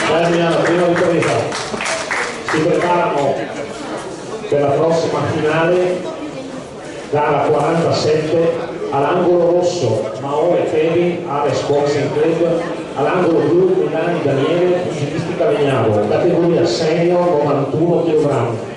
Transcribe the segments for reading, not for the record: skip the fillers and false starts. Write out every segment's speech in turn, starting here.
Termina la prima ripresa, si preparano per la prossima finale, gara 47, all'angolo rosso Maore Kevin, Ares Boxing Club, all'angolo blu Milani Daniele, Pugilistica Legnaro, categoria senior 91 kg.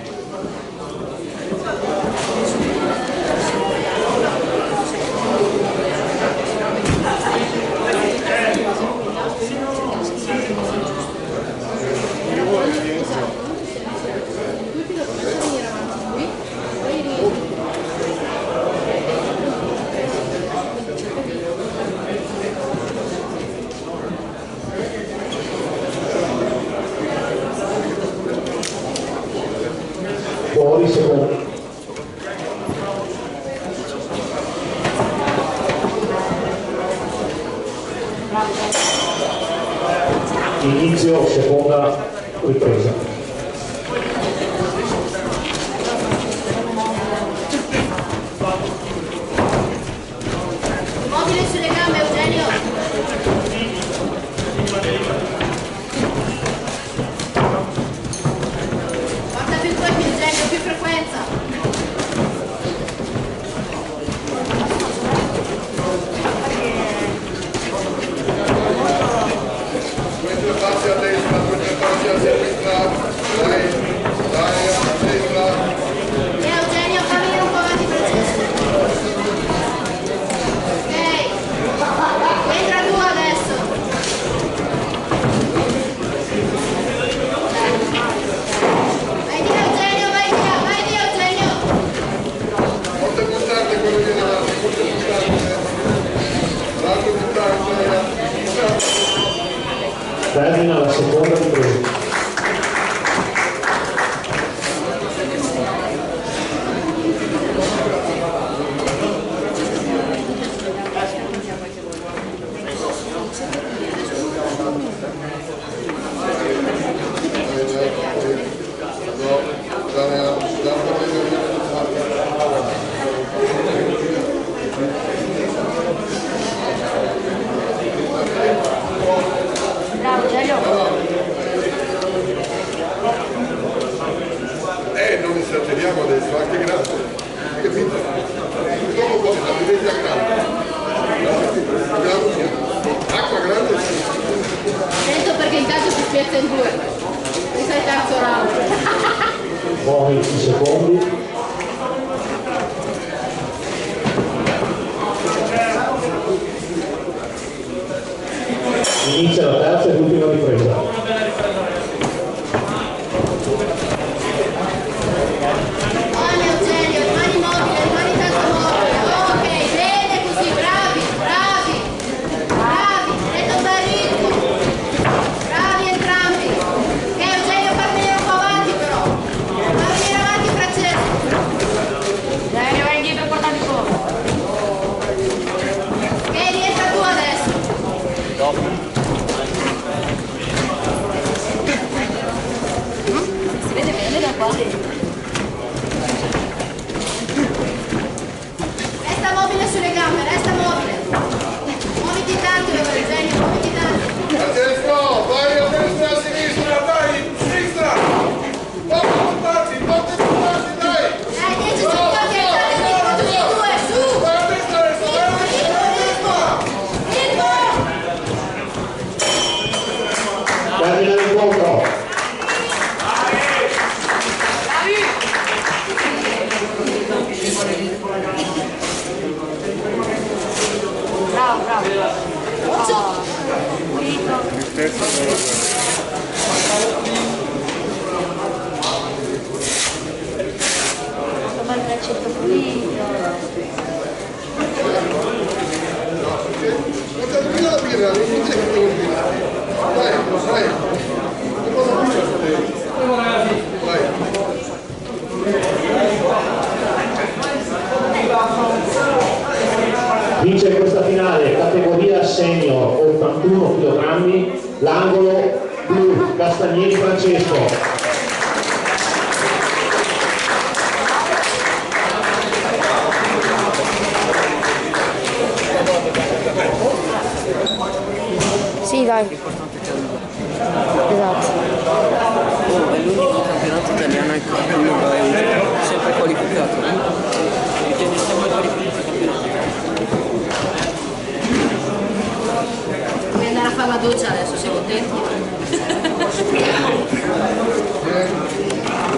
Fuori secondo. Inizio seconda ripresa. Mobile sulle gambe, Eugenio. Porta più colpi, Eugenio, più frequenza. Due passi a destra, due passi a sinistra, dai, a destra. E Eugenio, fammi un po' avanti Francesco. Ok. Entra tu adesso. Vai via Eugenio, vai via Eugenio. Molto importante quello di avanti, molto importante. L'altro importante. Termina la seconda ripresa. Bravo Eugenio. Non esageriamo adesso, anche grande. Capito? Dopo poi la diventa grande. Acqua grande. Attento perché intanto si spiazza in due. Questo è il terzo round. Fuori 20 secondi. Inizia la terza e l'ultima ripresa. Buono Eugenio, rimani mobile, rimani tanto mobile. Via la birra, non c'è che devo dire. Vai. Vai. Vince questa finale categoria senior 81 kg l'angolo blu Castagneri Francesco. Sì, dai. Esatto. Oh, è l'unico campionato italiano in cui uno è sempre qualificato. E viene sempre qualificato campionato. Devi andare a fare la doccia adesso, sei contento?